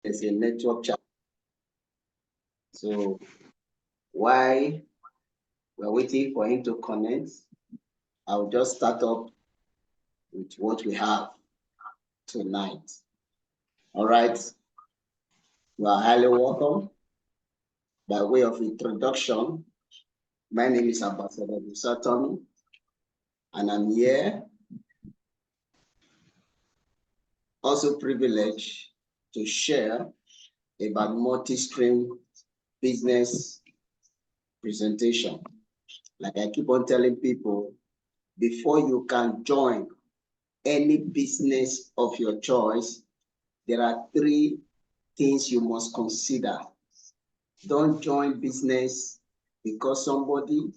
There's a network chat. So while we're waiting for him to connect, I'll just start up with what we have tonight. All right. You are highly welcome. By way of introduction, my name is Ambassador Tommy, and I'm here also privileged to share about multi-stream business presentation. Like I keep on telling people, before you can join any business of your choice, there are 3 things you must consider. Don't join business because somebody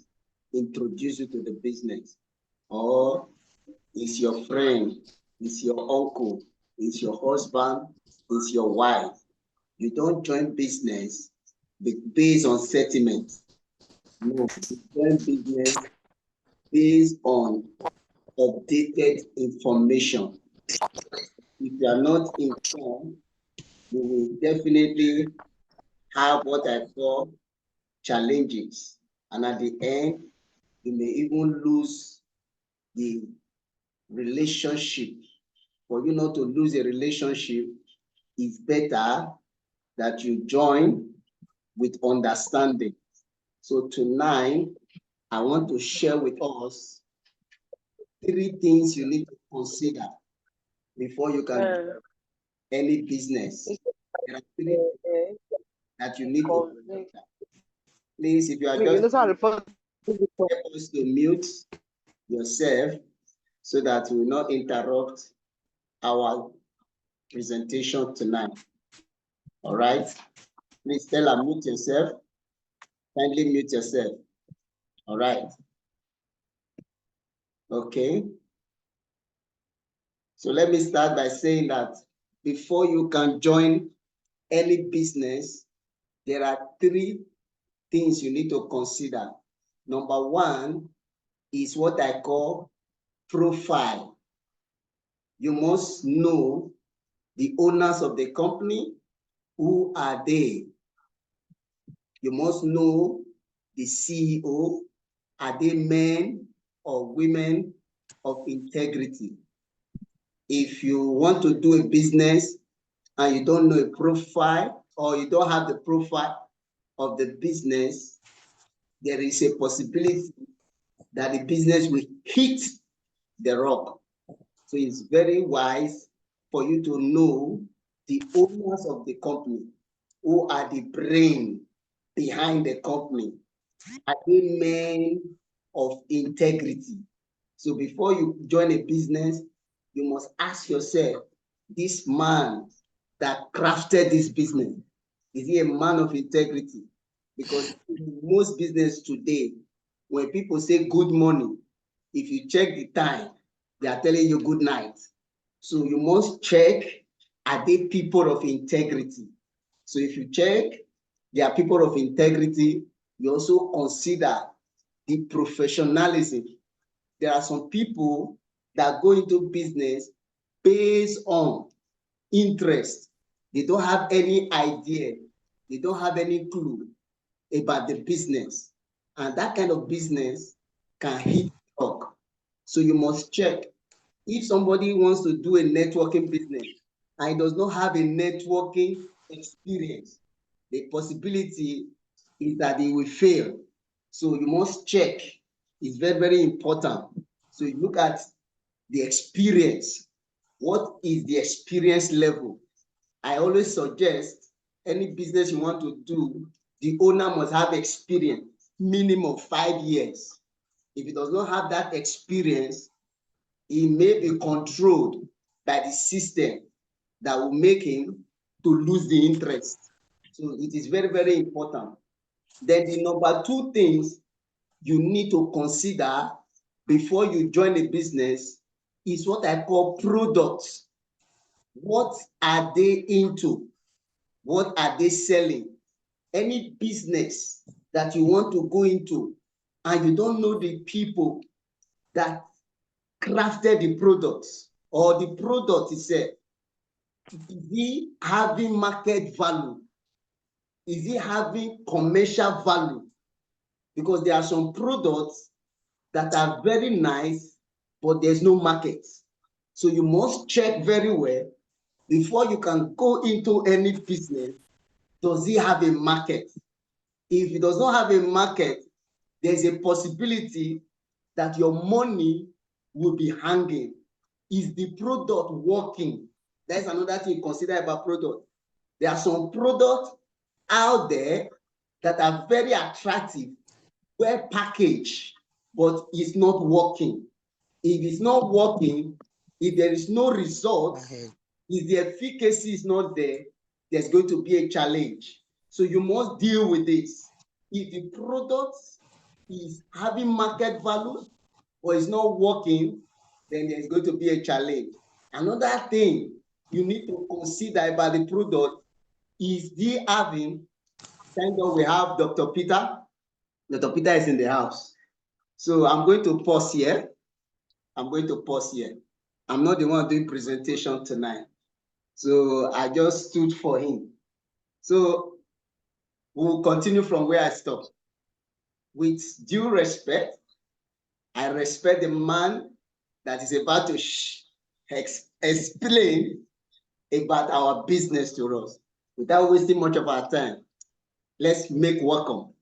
introduced you to the business, or is your friend, is your uncle, is your husband, is your wife. You don't join business based on sentiment. No, you join business based on updated information. If you are not informed, you will definitely have what I call challenges. And at the end, you may even lose the relationship. For you not to lose a relationship, it's better that you join with understanding. So tonight, I want to share with us 3 things you need to consider before you can do any business. There are 3 that you need to consider. Please, if you are just supposed to mute yourself so that we will not interrupt our presentation tonight. All right? Please Stella, mute yourself. Kindly mute yourself. All right. Okay. So let me start by saying that before you can join any business, there are 3 things you need to consider. Number 1 is what I call profile. You must know the owners of the company. Who are they? You must know the CEO. Are they men or women of integrity? If you want to do a business and you don't know a profile, or you don't have the profile of the business, there is a possibility that the business will hit the rock. So it's very wise for you to know the owners of the company, who are the brain behind the company. Are they men of integrity? So before you join a business, you must ask yourself, this man that crafted this business, is he a man of integrity? Because in most business today, when people say good morning, if you check the time, they are telling you good night. So you must check, are they people of integrity? So if you check, they are people of integrity, you also consider the professionalism. There are some people that go into business based on interest. They don't have any idea. They don't have any clue about the business. And that kind of business can hit rock. So you must check. If somebody wants to do a networking business and does not have a networking experience, the possibility is that they will fail. So you must check. It's very, very important. So you look at the experience. What is the experience level? I always suggest any business you want to do, the owner must have experience, minimum 5 years. If he does not have that experience, he may be controlled by the system that will make him to lose the interest. So it is very, very important. Then the number 2 things you need to consider before you join a business is what I call products. What are they into? What are they selling? Any business that you want to go into and you don't know the people that crafted the products or the product itself, Is he having market value? Is he having commercial value? Because there are some products that are very nice, but there's no market. So you must check very well before you can go into any business. Does he have a market? If he does not have a market, there's a possibility that your money will be hanging. Is the product working? That's another thing to consider about product. There are some products out there that are very attractive, well packaged, but it's not working. If it's not working, if there is no result, if the efficacy is not there, there's going to be a challenge. So you must deal with this. If the product is having market value or is not working, then there's going to be a challenge. Another thing you need to consider about the product is the having, thank God we have Dr. Peter. Dr. Peter is in the house. So I'm going to pause here. I'm not the one doing presentation tonight. So I just stood for him. So we'll continue from where I stopped. With due respect, I respect the man that is about to explain about our business to us. Without wasting much of our time, let's make welcome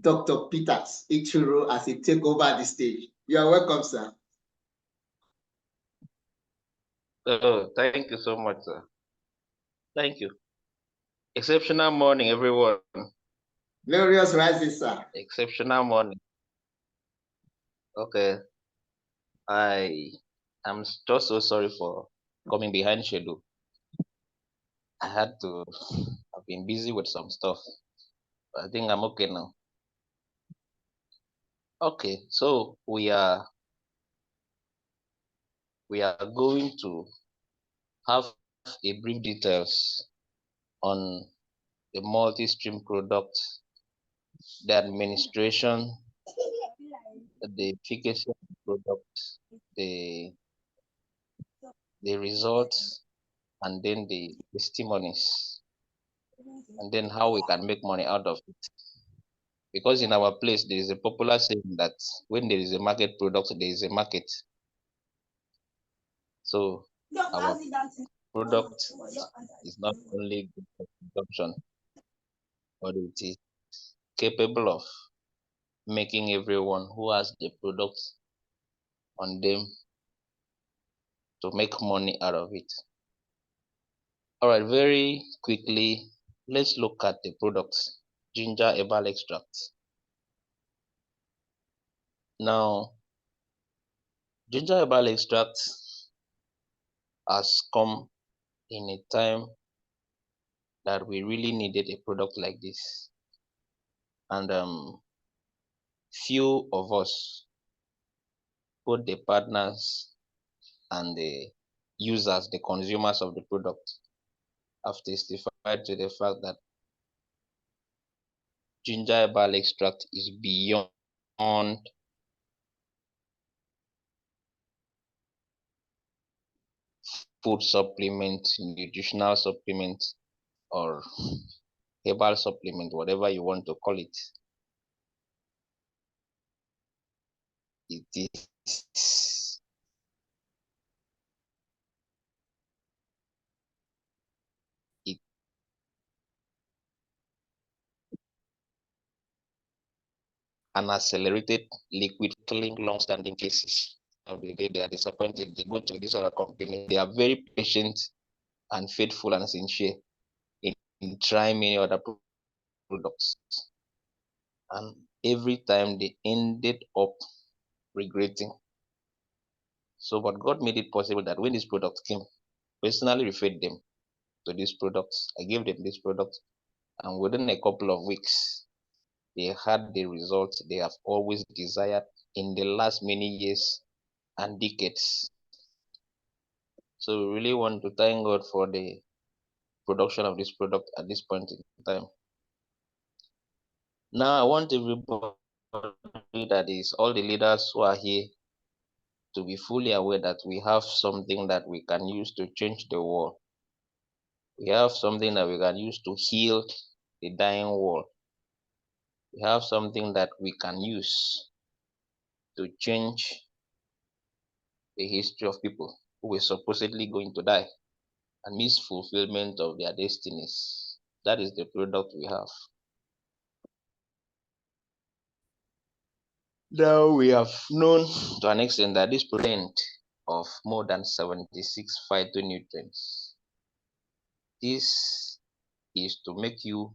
Dr. Peters Itoro as he take over the stage. You are welcome, sir. Oh, thank you so much, sir. Thank you. Exceptional morning, everyone. Glorious rising, sir. Exceptional morning. Okay. I am just so sorry for coming behind schedule. I had to, I've been busy with some stuff. But I think I'm okay now. Okay, so we are going to have a brief details on the multi-stream product, the administration, the efficacy of the product, the results, and then the testimonies, and then how we can make money out of it. Because in our place, there is a popular saying that when there is a market product, there is a market. So our product is not only good for consumption, but it is capable of making everyone who has the product on them to make money out of it. All right, very quickly, let's look at the products. Ginger herbal extract. Now, ginger herbal extract has come in a time that we really needed a product like this, and few of us, both the partners and the users, the consumers of the product, have testified to the fact that ginger herbal extract is beyond food supplement, nutritional supplement, or herbal supplement, whatever you want to call it. It is it an accelerated liquid killing long-standing cases of the day. They are disappointed. They go to this other company. They are very patient and faithful and sincere in trying many other products. And every time they ended up regretting. So, but God made it possible that when this product came, personally referred them to these products. I gave them this product, and within a couple of weeks, they had the results they have always desired in the last many years and decades. So we really want to thank God for the production of this product at this point in time. Now I want everybody, that is all the leaders who are here, to be fully aware that we have something that we can use to change the world. We have something that we can use to heal the dying world. We have something that we can use to change the history of people who were supposedly going to die and miss fulfillment of their destinies. That is the product we have. Now we have known to an extent that this blend of more than 76 phytonutrients, this is to make you,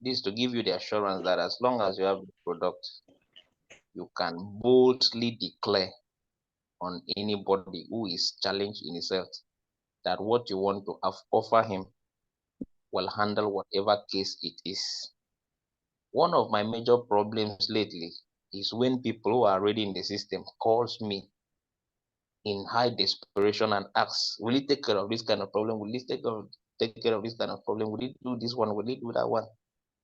this to give you the assurance that as long as you have the product, you can boldly declare on anybody who is challenged in his health that what you want to offer him will handle whatever case it is. One of my major problems lately is when people who are already in the system calls me in high desperation and asks, will it take care of this kind of problem? Will it take care of this kind of problem? Will it do this one? Will it do that one?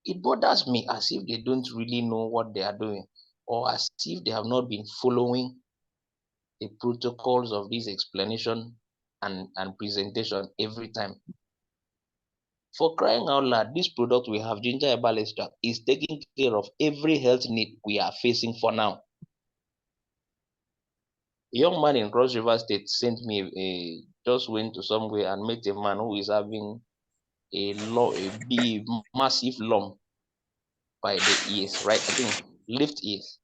It bothers me as if they don't really know what they are doing, or as if they have not been following the protocols of this explanation and presentation every time. For crying out loud, this product we have, ginger herbal extract, is taking care of every health need we are facing for now. A young man in Cross River State sent me just went to somewhere and met a man who is having a big massive lump by the ears, right? I think left ears,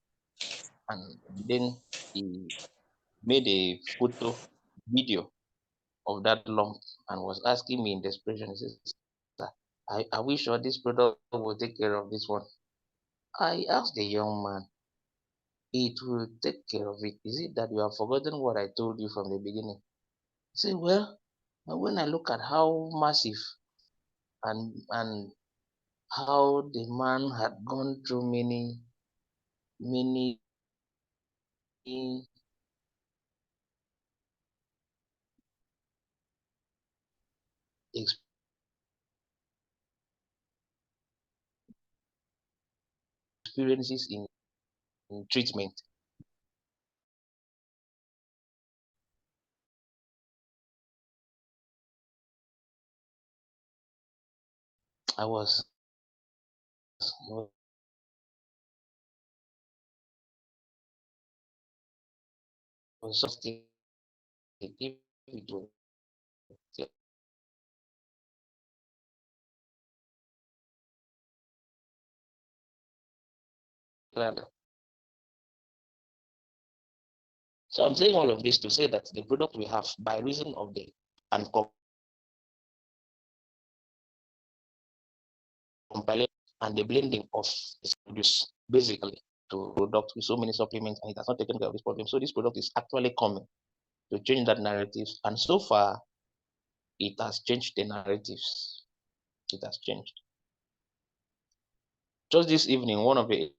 and then he made a photo video of that lump and was asking me in desperation. He says, "Sir, are we sure this product will take care of this one?" I asked the young man, "It will take care of it. Is it that you have forgotten what I told you from the beginning?" He said, "Well, when I look at how massive and how the man had gone through many experiences in treatment, I was just thinking if it will take care. So I'm saying all of this to say that the product we have, by reason of the and compilation and the blending of the produce, basically to product with so many supplements, and it has not taken care of this problem. So this product is actually coming to change that narrative, and so far it has changed the narratives. It has changed. Just this evening, one of the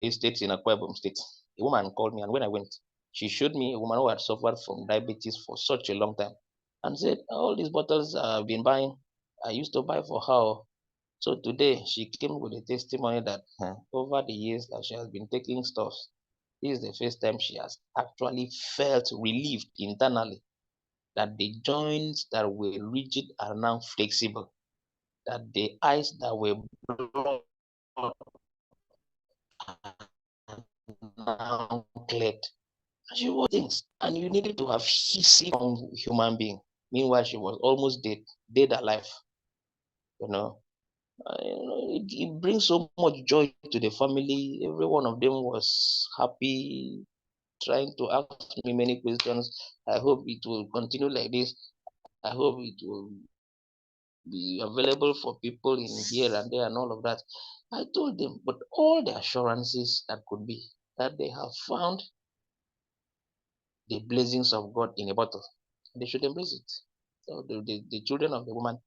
estates in Akwa Ibom State, a woman called me, and when I went, she showed me a woman who had suffered from diabetes for such a long time, and said, "All these bottles I've been buying, I used to buy for her." So today she came with a testimony that over the years that she has been taking stuff, this is the first time she has actually felt relieved internally that the joints that were rigid are now flexible, that the eyes that were blocked are now cleared. And she was things, and you needed to have hissy on human being. Meanwhile, she was almost dead alive. You know, it brings so much joy to the family. Every one of them was happy, trying to ask me many questions. I hope it will continue like this. I hope it will be available for people in here and there and all of that. I told them, but all the assurances that could be that they have found the blessings of God in a bottle. They should embrace it. So the children of the woman,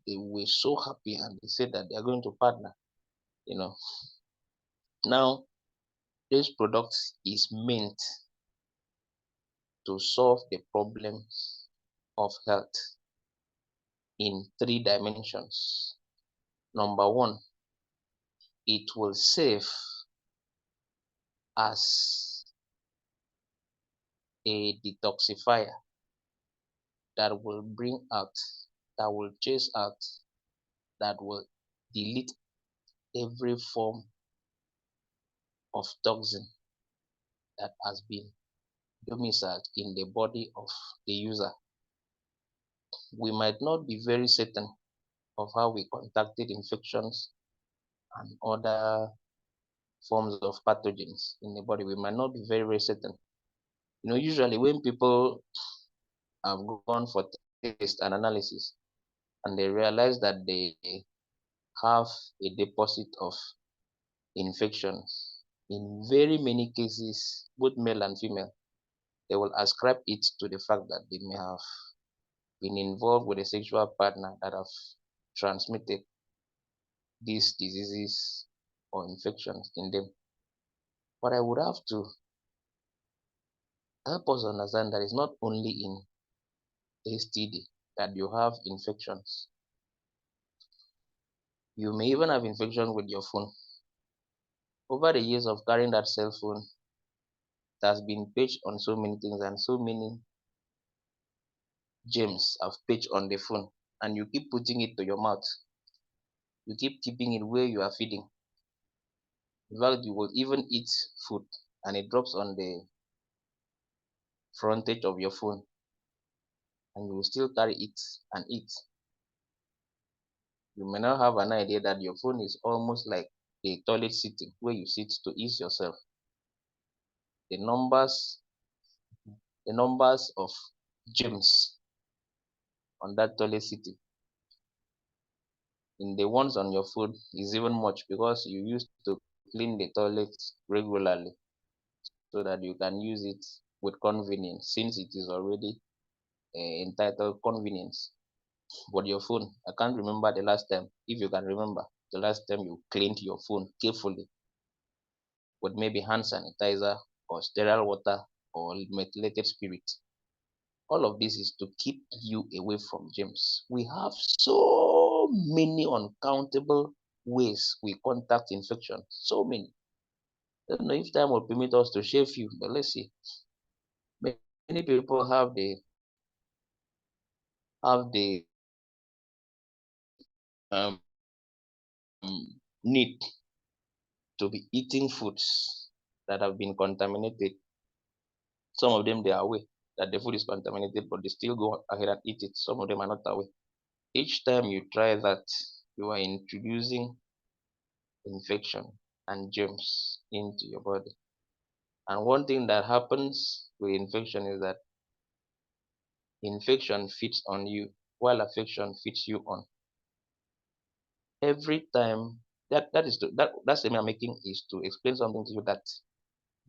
they were so happy and they said that they are going to partner, you know. Now, this product is meant to solve the problems of health in three dimensions. Number one, it will serve as a detoxifier that will bring out, that will chase out, that will delete every form of toxin that has been domiciled in the body of the user. We might not be very certain of how we contacted infections and other forms of pathogens in the body. We might not be very, very certain. Usually when people have gone for test and analysis and they realize that they have a deposit of infections, in very many cases, both male and female, they will ascribe it to the fact that they may have been involved with a sexual partner that have transmitted these diseases or infections in them. But I would have to help us understand that it's not only in STD that you have infections. You may even have infection with your phone. Over the years of carrying that cell phone, it has been patched on so many things and so many germs have patched on the phone, and you keep putting it to your mouth. You keep keeping it where you are feeding. In fact, you will even eat food and it drops on the front edge of your phone and you will still carry it and eat. You may not have an idea that your phone is almost like a toilet sitting where you sit to ease yourself. The numbers, the numbers of germs on that toilet sitting in the ones on your phone is even much because you used to clean the toilet regularly so that you can use it with convenience since it is already entitled convenience. But your phone, I can't remember the last time, if you can remember, the last time you cleaned your phone carefully with maybe hand sanitizer or sterile water or methylated spirit. All of this is to keep you away from germs. We have so many uncountable ways we contact infection. So many. I don't know if time will permit us to share few, but let's see. Many people have the um, need to be eating foods that have been contaminated. Some of them they are aware that the food is contaminated, but they still go ahead and eat it. Some of them are not aware. Each time you try that, you are introducing infection and germs into your body. And one thing that happens with infection is that infection feeds on you while affection feeds you on. Every time that's the I'm making is to explain something to you that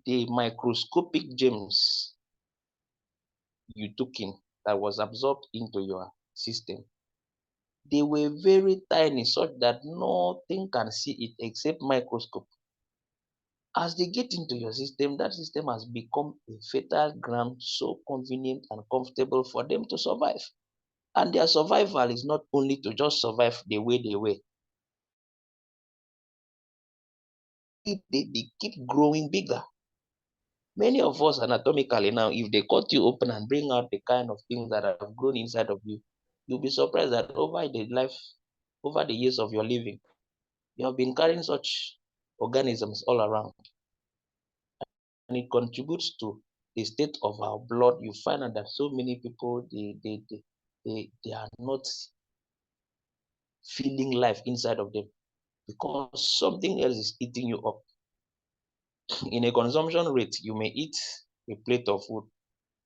the microscopic germs you took in that was absorbed into your system, they were very tiny such that nothing can see it except microscope. As they get into your system, that system has become a fertile ground so convenient and comfortable for them to survive. And their survival is not only to just survive the way they were. They keep growing bigger. Many of us anatomically now, if they cut you open and bring out the kind of things that have grown inside of you, you'll be surprised that over the years of your living, you have been carrying such organisms all around. And it contributes to the state of our blood. You find out that so many people they are not feeling life inside of them because something else is eating you up. In a consumption rate, you may eat a plate of food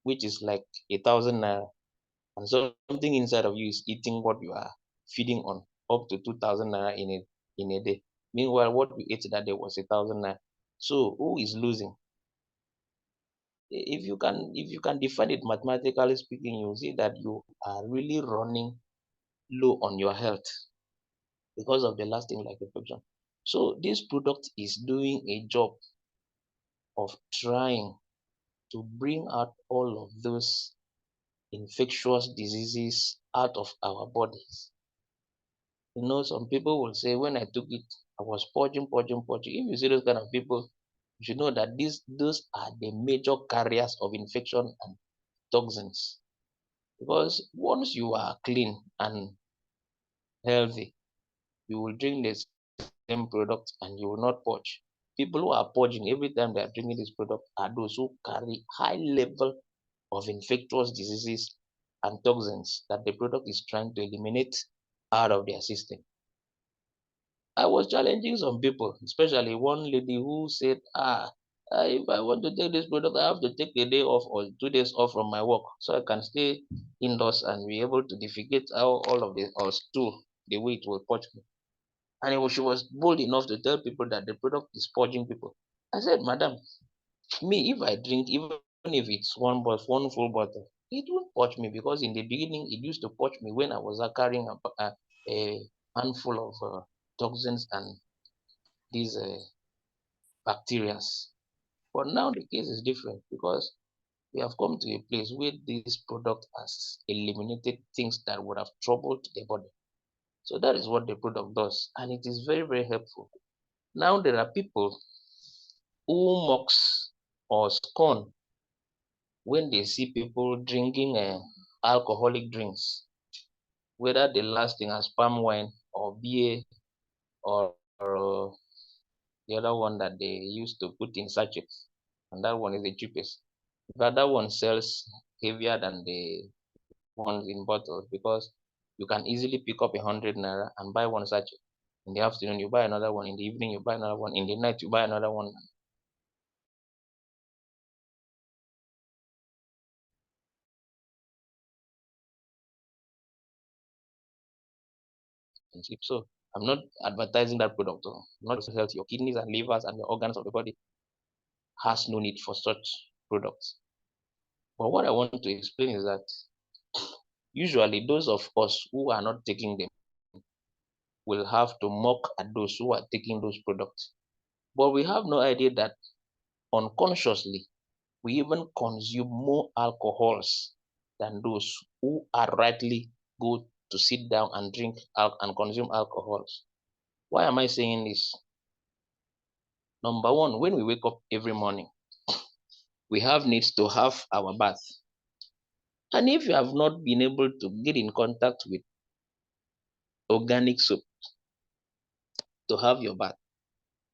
which is like 1,000 naira, and something inside of you is eating what you are feeding on up to 2,000 naira in a day. Meanwhile, what you ate that day was 1,000 naira. So who is losing? If you can define it mathematically speaking, you'll see that you are really running low on your health because of the lasting like infection. So this product is doing a job of trying to bring out all of those infectious diseases out of our bodies. Some people will say when I took it, I was purging, purging, purging. If you see those kind of people, you should know that those are the major carriers of infection and toxins. Because once you are clean and healthy, you will drink the same product and you will not purge. People who are purging every time they are drinking this product are those who carry high level of infectious diseases and toxins that the product is trying to eliminate out of their system. I was challenging some people, especially one lady who said, if I want to take this product, I have to take a day off or 2 days off from my work so I can stay indoors and be able to defecate out all of the or stool the way it will purge me. And she was bold enough to tell people that the product is purging people. I said, Madam, me, if I drink, even if it's one full bottle, it won't purge me because in the beginning it used to purge me when I was carrying a handful of toxins and these bacteria. But now the case is different because we have come to a place where this product has eliminated things that would have troubled the body. So that is what the product does, and it is very, very helpful. Now there are people who mocks or scorn when they see people drinking alcoholic drinks, whether the last thing as palm wine or beer or the other one that they used to put in sachets, and that one is the cheapest. But that one sells heavier than the ones in bottles because you can easily pick up 100 naira and buy one sachet. In the afternoon, you buy another one. In the evening, you buy another one. In the night, you buy another one. So I'm not advertising that product. I'm not health. Your kidneys and livers and your organs of the body has no need for such products. But what I want to explain is that usually those of us who are not taking them will have to mock at those who are taking those products. But we have no idea that unconsciously we even consume more alcohols than those who are rightly go to sit down and drink and consume alcohols. Why am I saying this? Number one, when we wake up every morning, we have needs to have our bath. And if you have not been able to get in contact with organic soap to have your bath,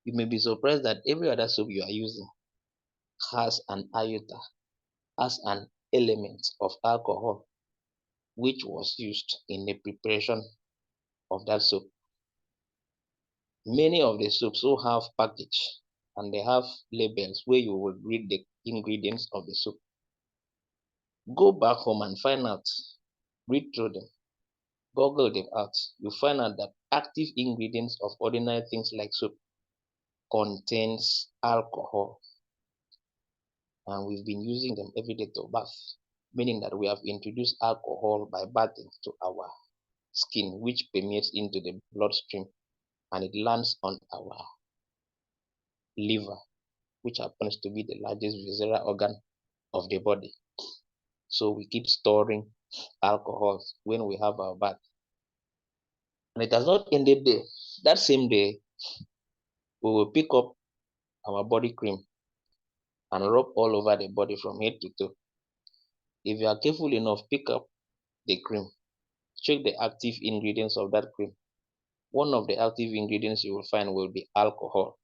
you may be surprised that every other soap you are using has an iota, has an element of alcohol, which was used in the preparation of that soap. Many of the soaps will have package and they have labels where you will read the ingredients of the soap. Go back home and find out, read through them, Google them out. You find out that active ingredients of ordinary things like soap contains alcohol, and we've been using them every day to bath, meaning that we have introduced alcohol by bathing to our skin, which permeates into the bloodstream and it lands on our liver, which happens to be the largest visceral organ of the body. So we keep storing alcohol when we have our bath. And it has not ended there. That same day, we will pick up our body cream and rub all over the body from head to toe. If you are careful enough, pick up the cream, check the active ingredients of that cream. One of the active ingredients you will find will be alcohol.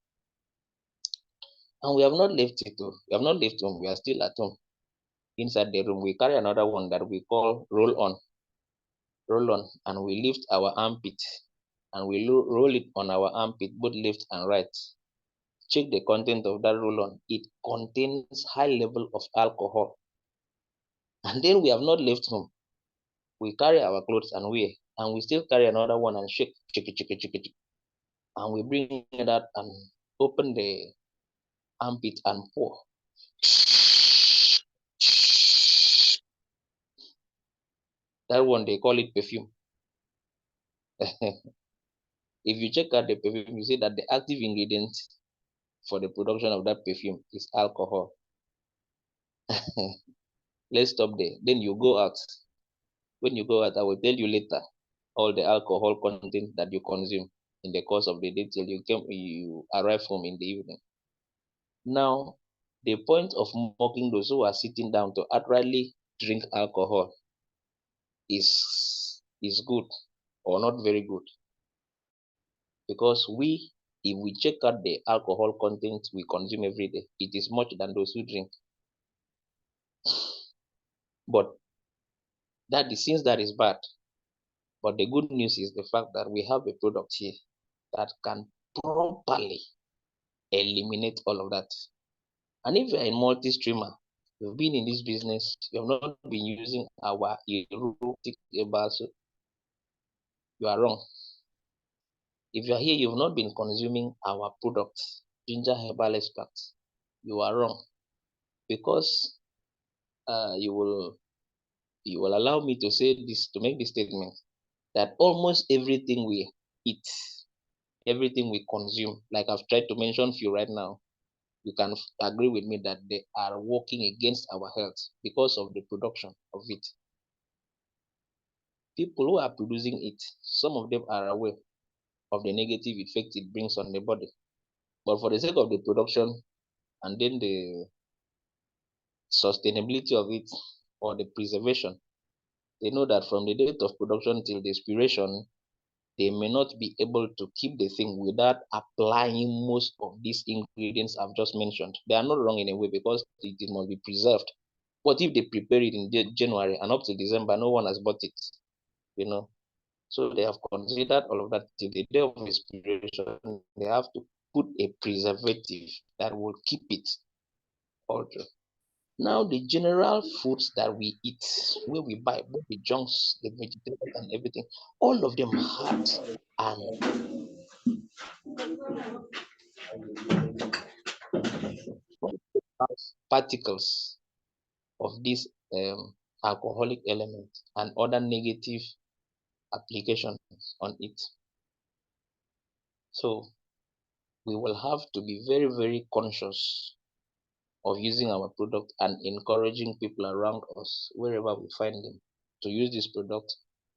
And we have not left it though. We have not left home. We are still at home. Inside the room, we carry another one that we call roll on. Roll on, and we lift our armpit and we roll it on our armpit, both left and right. Check the content of that roll on. It contains high level of alcohol. And then we have not left home. We carry our clothes and wear, and we still carry another one and shake, and we bring it out and open the armpit and pour. That one they call it perfume. If you check out the perfume, you see that the active ingredient for the production of that perfume is alcohol. Let's stop there. Then you go out. When you go out, I will tell you later all the alcohol content that you consume in the course of the day till you arrive home in the evening. Now, the point of mocking those who are sitting down to outrightly drink alcohol is good or not very good, because if we check out the alcohol content we consume every day, it is much than those who drink. But since that is bad, but the good news is the fact that we have a product here that can properly eliminate all of that. And if you're a multi-streamer, you've been in this business, you have not been using our Itoro, you are wrong. If you are here, you've not been consuming our products, ginger herbal extracts, you are wrong, because you will allow me to say this, to make this statement, that almost everything we eat, everything we consume, like I've tried to mention few right now, you can agree with me that they are working against our health because of the production of it. People who are producing it, some of them are aware of the negative effect it brings on the body. But for the sake of the production and then the sustainability of it or the preservation, they know that from the date of production till the expiration, they may not be able to keep the thing without applying most of these ingredients I've just mentioned. They are not wrong in a way, because it must be preserved. What if they prepare it in January and up to December, no one has bought it? So they have considered all of that. Till the day of expiration, they have to put a preservative that will keep it altered. Now, the general foods that we eat, where we buy, both the junks, the vegetables, and everything, all of them had and particles of this alcoholic element and other negative applications on it. So we will have to be very, very conscious of using our product and encouraging people around us, wherever we find them, to use this product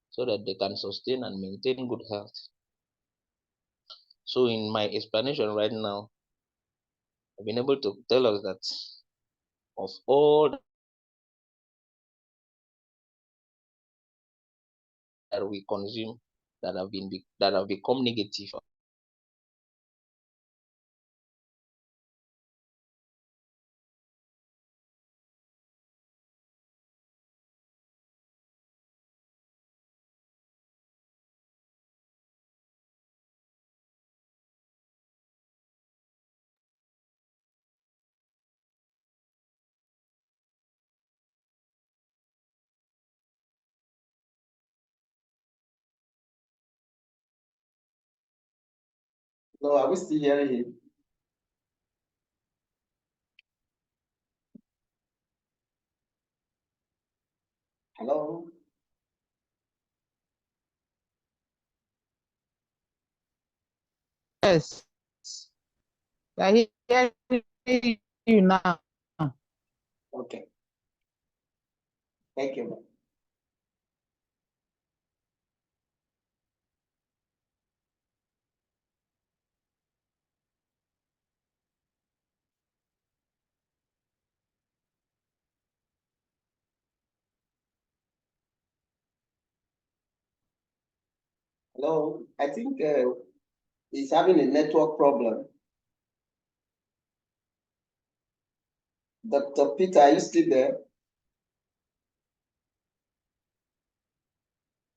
so that they can sustain and maintain good health. So in my explanation right now, I've been able to tell us that of all that we consume that have become negative, No, are we still hearing him? Hello? Yes. I hear you now. Okay. Thank you. Hello? I think he's having a network problem. Dr. Peter, are you still there?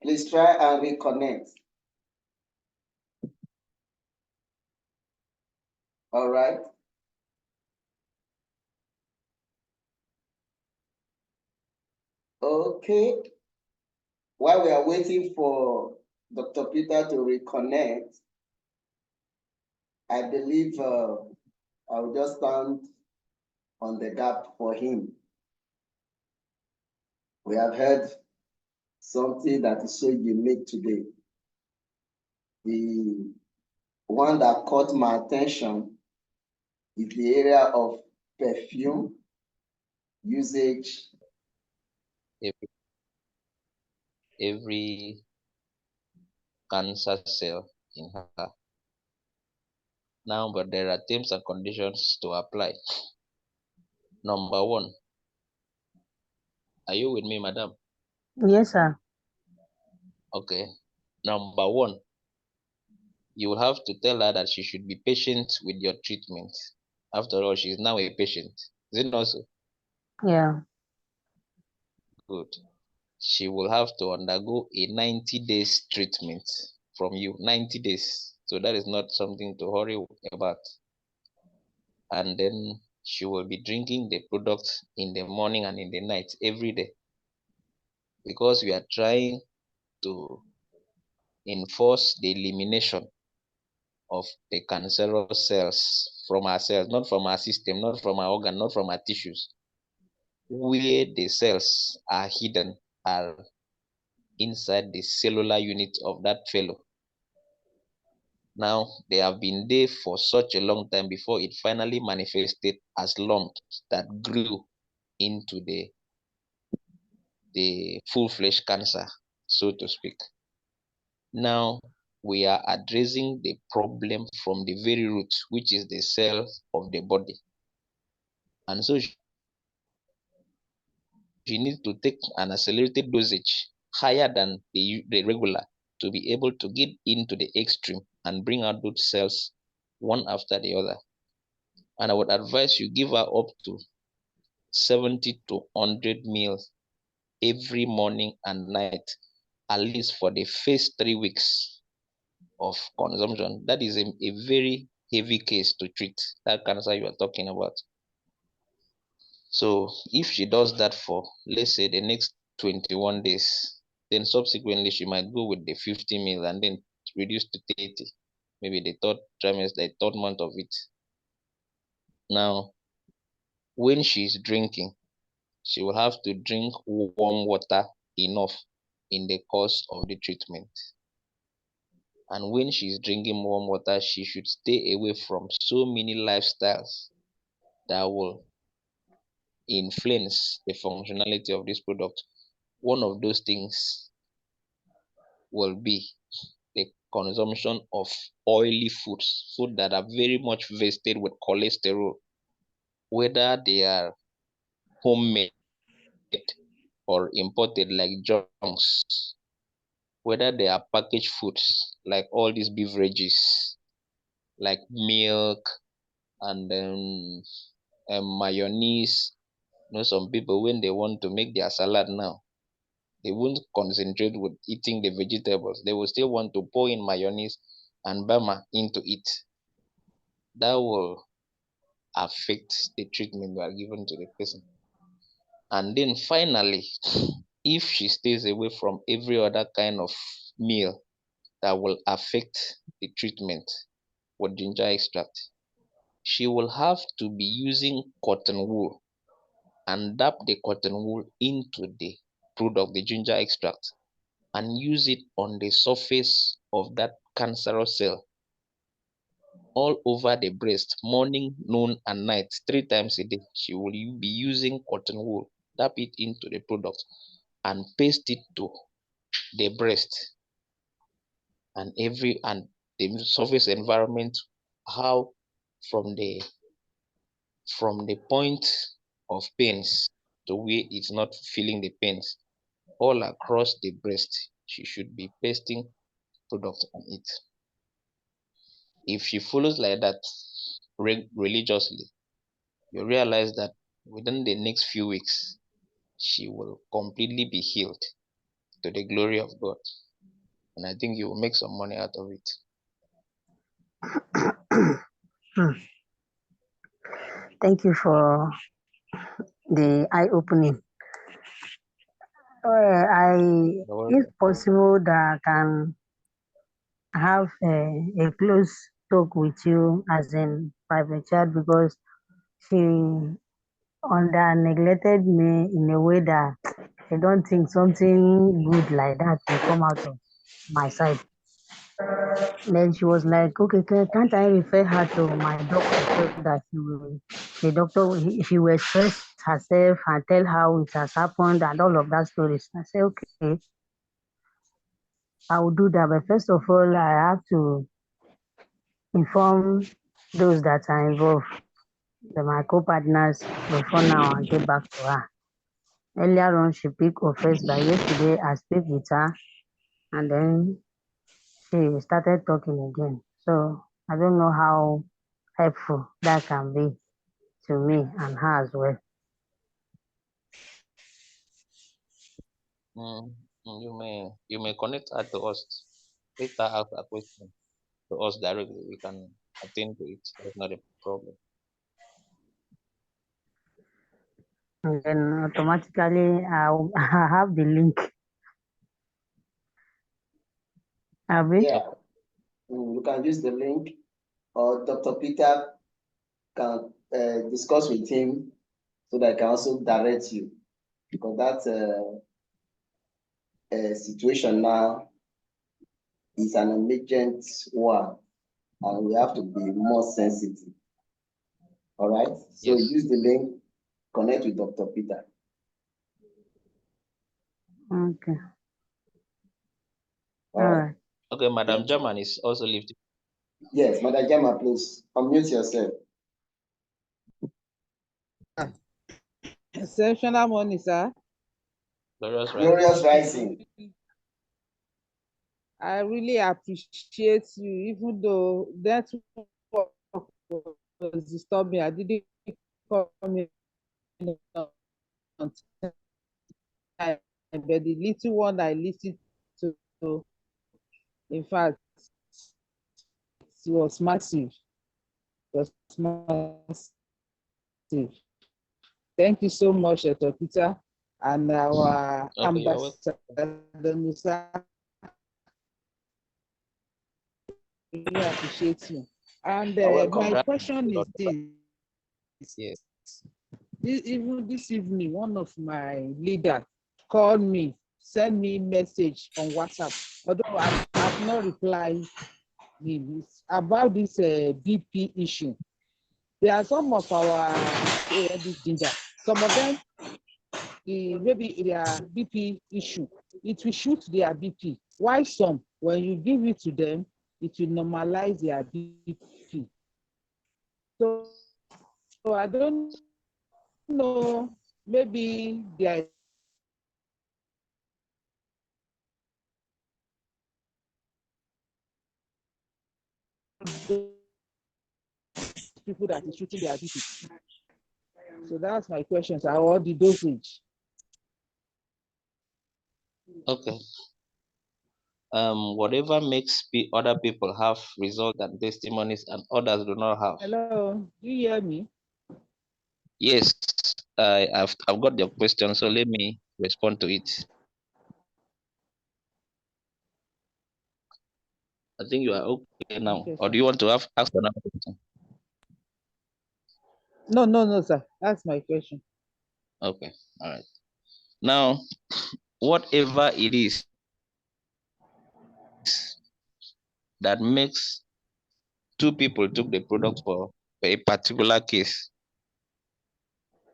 Please try and reconnect. All right. Okay. While we are waiting for Dr. Peter to reconnect, I believe I'll just stand on the gap for him. We have heard something that is so unique today. The one that caught my attention is the area of perfume usage. every cancer cell in her. Now, but there are terms and conditions to apply. Number one, are you with me, madam? Yes, sir. Okay. Number one, you will have to tell her that she should be patient with your treatment. After all, she is now a patient. Is it not so? Yeah. Good. She will have to undergo a 90 days treatment from you. 90 days. So that is not something to hurry about. And then she will be drinking the product in the morning and in the night every day, because we are trying to enforce the elimination of the cancerous cells from our cells, not from our system, not from our organ, not from our tissues. Where the cells are hidden are inside the cellular unit of that fellow. Now, they have been there for such a long time before it finally manifested as lumps that grew into the full-fledged cancer, so to speak. Now, we are addressing the problem from the very root, which is the cells of the body. And so she needs to take an accelerated dosage higher than the regular to be able to get into the extreme and bring out those cells one after the other. And I would advise you give her up to 70 to 100 meals every morning and night, at least for the first 3 weeks of consumption. That is a very heavy case to treat, that cancer you are talking about. So if she does that for, let's say, the next 21 days, then subsequently she might go with the 50 meals and then reduce to 30, maybe the third trimester, the third month of it. Now, when she's drinking, she will have to drink warm water enough in the course of the treatment. And when she's drinking warm water, she should stay away from so many lifestyles that will influence the functionality of this product. One of those things will be the consumption of oily foods, food that are very much vested with cholesterol, whether they are homemade or imported like junks, whether they are packaged foods like all these beverages, like milk and mayonnaise. You know, some people when they want to make their salad now, they won't concentrate with eating the vegetables. They will still want to pour in mayonnaise and bama into it. That will affect the treatment you are given to the person. And then finally, if she stays away from every other kind of meal that will affect the treatment with ginger extract, she will have to be using cotton wool and dab the cotton wool into the product, the ginger extract, and use it on the surface of that cancerous cell all over the breast, morning, noon, and night, 3 times a day. She will be using cotton wool, dab it into the product, and paste it to the breast and the surface environment. How from the point of pains to where it's not feeling the pains, all across the breast, she should be pasting product on it. If she follows like that religiously, you realize that within the next few weeks, she will completely be healed to the glory of God. And I think you will make some money out of it. Thank you for the eye-opening. If possible, that I can have a close talk with you as in private chat, because she under neglected me in a way that I don't think something good like that will come out of my side. Then she was like, okay, can't I refer her to my doctor so that the doctor, she will express herself and tell how it has happened and all of that stories. I said, okay, I will do that. But first of all, I have to inform those that are involved, my co-partners, before now and get back to her. Earlier on, she picked offense, but yesterday I speak with her and then she started talking again. So I don't know how helpful that can be to me and her as well. You may connect her to us. Let her ask a question to us directly. We can attend to it. That's not a problem. And then automatically I have the link. Abi? Yeah, you can use the link, or Dr. Peter can discuss with him so that I can also direct you, because that situation now is an emergent one, and we have to be more sensitive. All right. So Yes. use the link, connect with Dr. Peter. Okay. All All right. right. Okay, Madam Thank you. German is also lifting. Yes, Madam Jama, please unmute yourself. Exceptional morning, sir. Glorious right. Glorious rising. I really appreciate you, even though that was disturbing. I didn't come in on time, but the little one I listened to, in fact, it was massive. It was massive. Thank you so much, Dr. Peter, and our Okay, you're welcome. ambassador Musa. Really appreciate you. And You're welcome. my question is Yes. even this evening, one of my leaders called me, sent me message on WhatsApp, although I've not replied him. It's about this BP issue. There are some of our this ginger, some of them, maybe their BP issue, it will shoot their BP. Why some, when you give it to them, it will normalize their BP. So I don't know, maybe there is people that is shooting their BP. So that's my question, sir. Or the dosage. Okay. Whatever makes other people have results and testimonies and others do not have. Hello, do you hear me? Yes, I've got your question, so let me respond to it. I think you are okay now. Okay, Or sir. do you want to ask another question? No, sir. That's my question. Okay, all right. Now, whatever it is that makes two people took the product for a particular case,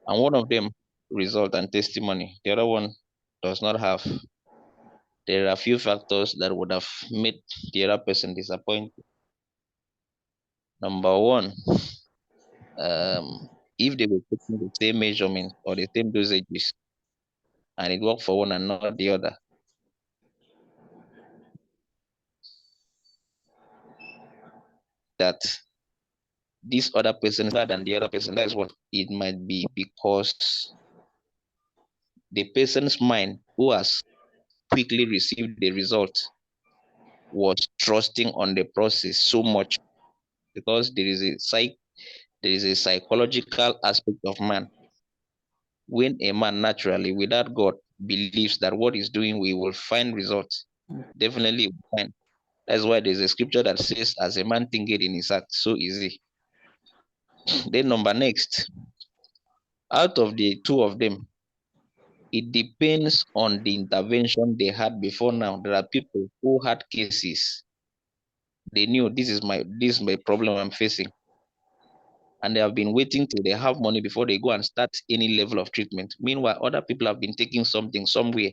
and one of them result and testimony, the other one does not have. There are a few factors that would have made the other person disappointed. Number one, if they were taking the same measurement or the same dosages and it worked for one and not the other, that this other person is better than the other person. That's what it might be, because the person's mind who has quickly received the result was trusting on the process so much, because there is a psychological aspect of man. When a man naturally without God believes that what he's doing we will find results, definitely will find. That's why there's a scripture that says, as a man thinketh in his heart, so easy. Then number next, out of the two of them, it depends on the intervention they had before now. There are people who had cases. They knew this is my problem I'm facing. And they have been waiting till they have money before they go and start any level of treatment. Meanwhile, other people have been taking something somewhere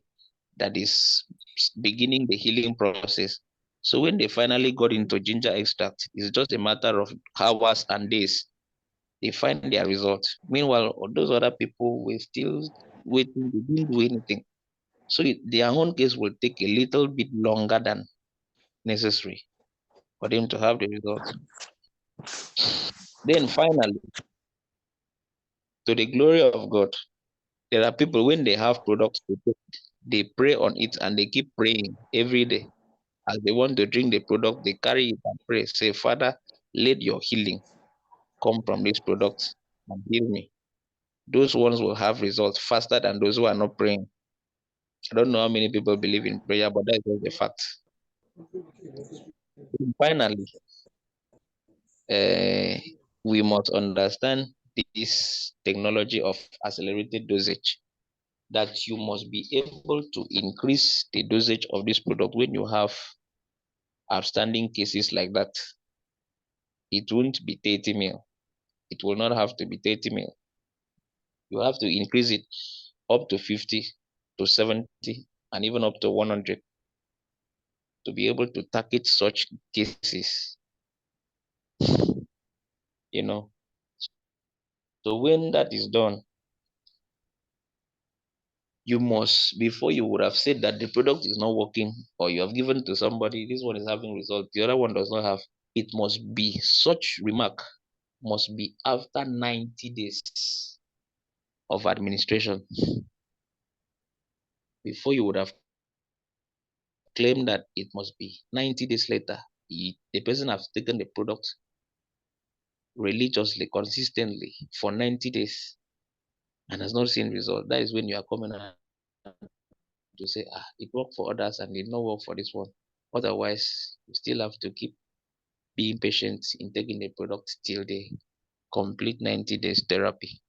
that is beginning the healing process. So when they finally got into ginger extract, it's just a matter of hours and days. They find their result. Meanwhile, those other people were still waiting. They didn't do anything. So their own case will take a little bit longer than necessary for them to have the results. Then finally, to the glory of God, there are people when they have products to take, they pray on it and they keep praying every day. As they want to drink the product, they carry it and pray. Say, Father, let your healing come from this product and heal me. Those ones will have results faster than those who are not praying. I don't know how many people believe in prayer, but that is just the fact. Finally, we must understand this technology of accelerated dosage, that you must be able to increase the dosage of this product when you have outstanding cases like that. It won't be 30 mil. It will not have to be 30 mil. You have to increase it up to 50 to 70 and even up to 100 to be able to target such cases, you know. So when that is done, you must, before you would have said that the product is not working or you have given to somebody, this one is having results, the other one does not have, it must be such remark, must be after 90 days of administration. Before you would have claimed that it must be 90 days later, the person has taken the product religiously, consistently for 90 days and has not seen result. That is when you are coming out to say, it worked for others and did not work for this one. Otherwise, you still have to keep being patient in taking the product till they complete 90 days therapy.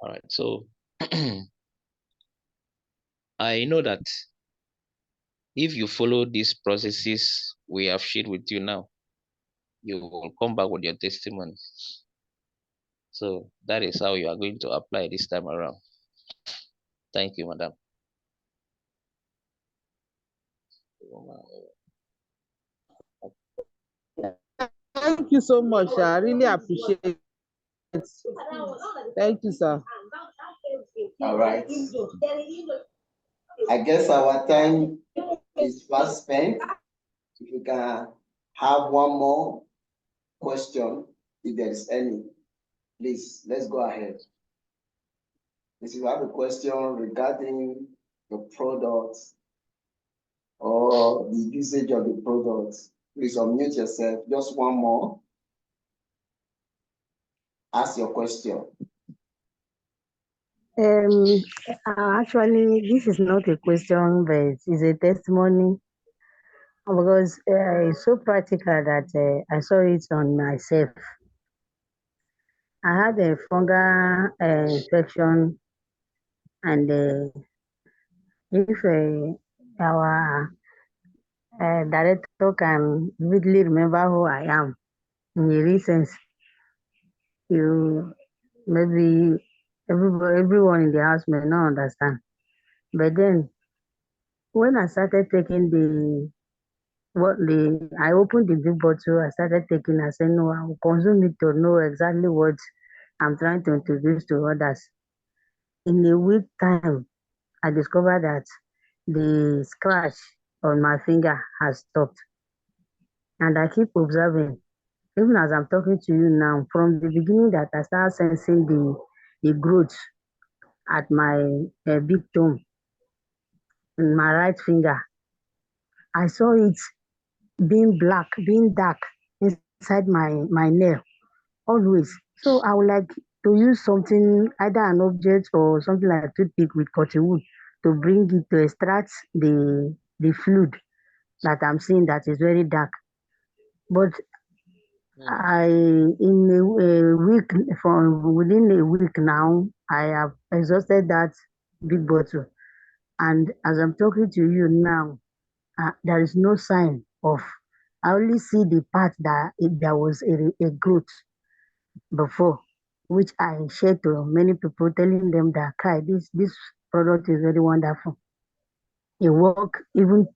All right. So I know that if you follow these processes we have shared with you now, you will come back with your testimony. So that is how you are going to apply this time around. Thank you, madam. Thank you so much. I really appreciate it. Thank you, sir. All right. I guess our time is fast spent. If you can have one more question, if there is any, please, let's go ahead. If you have a question regarding the products or the usage of the products, please unmute yourself. Just one more. Ask your question. Actually, this is not a question, but it's a testimony because it's so practical that I saw it on myself. I had a fungal infection, and if our director can vividly remember who I am in a recent, you maybe everyone in the house may not understand. But then when I started taking I opened the big bottle, I started taking, I said, no, I will consume it to know exactly what I'm trying to introduce to others. In a week time, I discovered that the scratch on my finger has stopped. And I keep observing, even as I'm talking to you now, from the beginning that I started sensing the growth at my big toe in my right finger, I saw it being black, being dark inside my nail always. So I would like to use something, either an object or something like a toothpick with cotton wool to bring it to extract the fluid that I'm seeing that is very dark. But in a week, from within a week now, I have exhausted that big bottle. And as I'm talking to you now, there is no sign of, I only see the part that there was a growth before, which I shared to many people, telling them that this product is very wonderful. It works even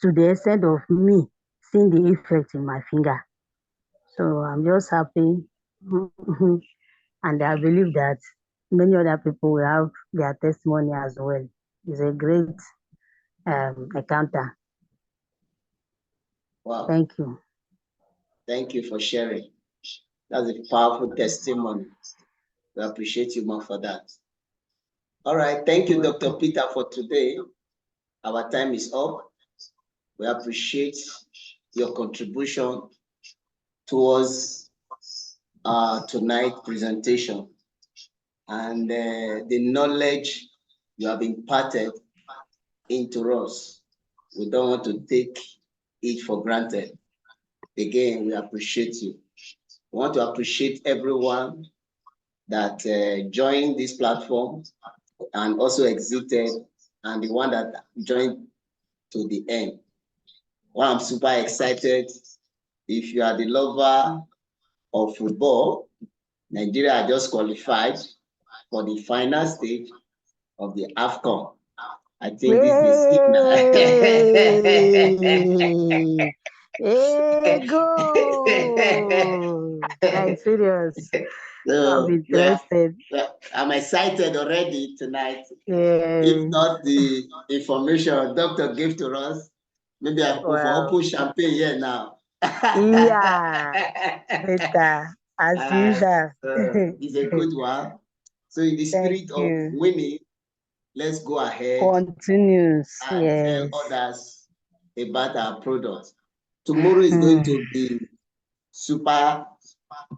to the extent of me seeing the effect in my finger. So I'm just happy. And I believe that many other people will have their testimony as well. is a great accountant. Wow. Thank you. Thank you for sharing. That's a powerful testimony. We appreciate you more for that. All right. Thank you, Dr. Peter, for today. Our time is up. We appreciate your contribution towards tonight's presentation and the knowledge you have imparted into us. We don't want to take it for granted. Again, we appreciate you. We want to appreciate everyone that joined this platform and also exited, and the one that joined to the end. Well, I'm super excited. If you are the lover of football, Nigeria just qualified for the final stage of the AFCON. I think this is a signal. Hey, go! Serious. I'm interested. I'm excited already tonight. Yeah. If not the information doctor gave to us, maybe I could open champagne here now. Yeah, better as usual. It's a good one. So in the spirit of winning, let's go ahead. Continues. And yes. tell others about our product. Tomorrow is going to be super